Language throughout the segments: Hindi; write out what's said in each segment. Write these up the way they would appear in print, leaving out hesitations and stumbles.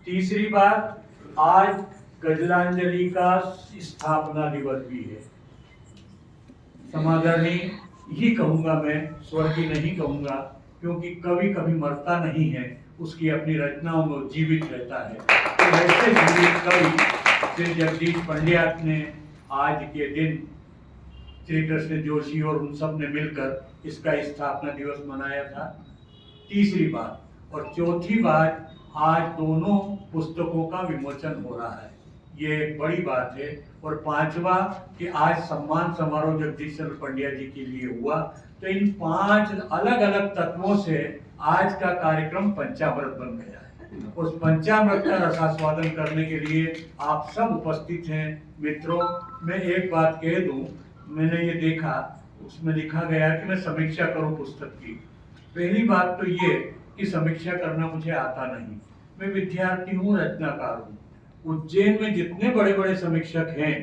तीसरी बात, आज गजलांजलि का स्थापना दिवस भी है। समादरणीय ही कहूंगा मैं, स्वर्गीय नहीं कहूंगा, क्योंकि कवि कभी मरता नहीं है, उसकी अपनी रचनाओं में जीवित रहता है। तो ऐसे जीवित कवि श्री जगदीश पंडित ने आज के दिन श्री कृष्ण जोशी और उन सब ने मिलकर इसका स्थापना दिवस मनाया था। तीसरी बात, और चौथी बात, आज दोनों पुस्तकों का विमोचन हो रहा है, ये एक बड़ी बात है। और पांचवा कि आज सम्मान समारोह जगदीश चंद्र पंडित जी के लिए हुआ। तो इन 5 अलग अलग तत्वों से आज का कार्यक्रम पंचामृत बन गया है। उस पंचामृत का रसास्वादन करने के लिए आप सब उपस्थित हैं। मित्रों, मैं एक बात कह दूं, मैंने ये देखा, उसमें लिखा गया कि मैं समीक्षा करूं पुस्तक की। पहली बात तो ये कि समीक्षा करना मुझे आता नहीं। मैं विद्यार्थी हूँ, रचनाकार हूँ। उज्जैन में जितने बड़े बड़े समीक्षक हैं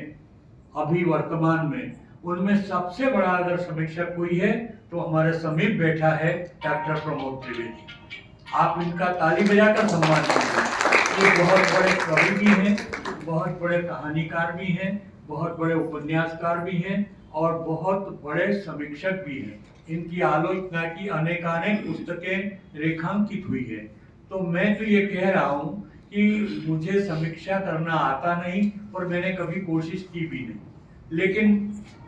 अभी वर्तमान में, उनमें सबसे बड़ा अगर समीक्षक कोई है तो हमारे समीप बैठा है डॉक्टर प्रमोद त्रिवेदी। आप इनका ताली बजाकर सम्मान कीजिए। ये बहुत बड़े कवि भी हैं, बहुत बड़े कहानीकार भी हैं, बहुत बड़े उपन्यासकार भी हैं और बहुत बड़े समीक्षक भी हैं। इनकी आलोचना की अनेकानेक पुस्तकें रेखांकित हुई है। तो मैं तो ये कह रहा हूँ कि मुझे समीक्षा करना आता नहीं और मैंने कभी कोशिश की भी नहीं, लेकिन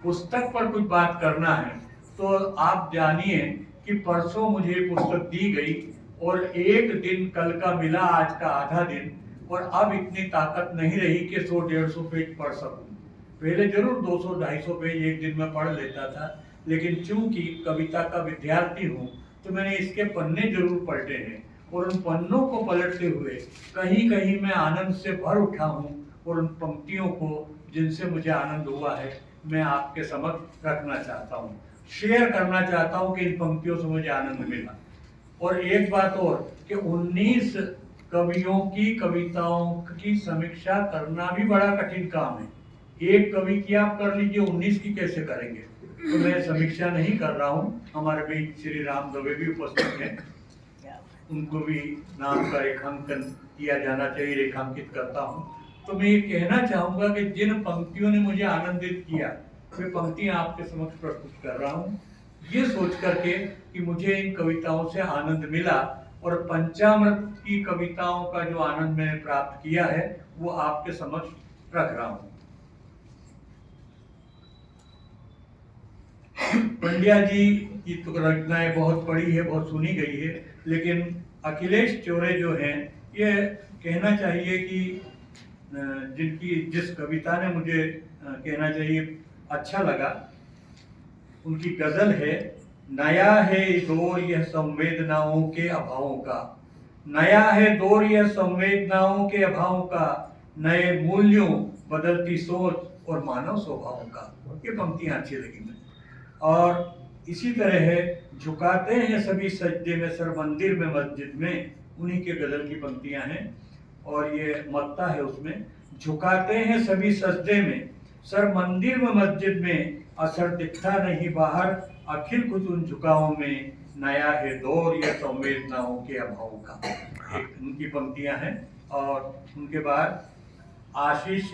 पुस्तक पर कुछ बात करना है तो आप जानिए कि परसों मुझे पुस्तक दी गई और एक दिन कल का मिला, आज का आधा दिन, और अब इतनी ताकत नहीं रही कि 100-150 पेज पढ़ सकूं। पहले जरूर 200-250 पेज एक दिन में पढ़ लेता था, लेकिन चूंकि कविता का विद्यार्थी हूँ तो मैंने इसके पन्ने जरूर पलटे हैं और उन पन्नों को पलटते हुए कहीं कहीं मैं आनंद से भर उठा हूँ और उन पंक्तियों को जिनसे मुझे आनंद हुआ है मैं आपके समक्ष रखना चाहता हूँ, शेयर करना चाहता हूँ कि इन पंक्तियों से मुझे आनंद मिला। और एक बात और कि 19 कवियों की कविताओं की समीक्षा करना भी बड़ा कठिन काम है। एक कवि की आप कर लीजिए, 19 की कैसे करेंगे? तो मैं समीक्षा नहीं कर रहा हूँ। हमारे बीच श्री राम दवे भी उपस्थित हैं, उनको भी नाम का रेखांकन किया जाना चाहिए, रेखांकित करता हूँ। तो मैं ये कहना चाहूंगा कि जिन पंक्तियों ने मुझे आनंदित किया वे पंक्तियां आपके समक्ष प्रस्तुत कर रहा हूँ, ये सोच करके कि मुझे इन कविताओं से आनंद मिला और पंचामृत की कविताओं का जो आनंद मैंने प्राप्त किया है वो आपके समक्ष रख रहा हूँ। पंड्या जी की तो रचनाएं बहुत पढ़ी है, बहुत सुनी गई है, लेकिन अखिलेश चौरे जो हैं, ये कहना चाहिए कि जिनकी जिस कविता ने मुझे कहना चाहिए अच्छा लगा, उनकी गजल है, नया है दौर यह संवेदनाओं के अभावों का, नया है दौर यह संवेदनाओं के अभावों का, नए मूल्यों बदलती सोच और मानव स्वभावों का। ये पंक्तियां अच्छी लगी मुझे। और इसी तरह है, झुकाते हैं सभी सजदे में सर मंदिर में मस्जिद में, उन्हीं के गजल की पंक्तियां हैं और ये मत्ता है उसमें, झुकाते हैं सभी सजदे में सर मंदिर में मस्जिद में, असर दिखता नहीं बाहर अखिल कुछ उन झुकाओं में, नया है दौर या संवेदनाओं के अभाव का। उनकी पंक्तियां हैं। और उनके बाद आशीष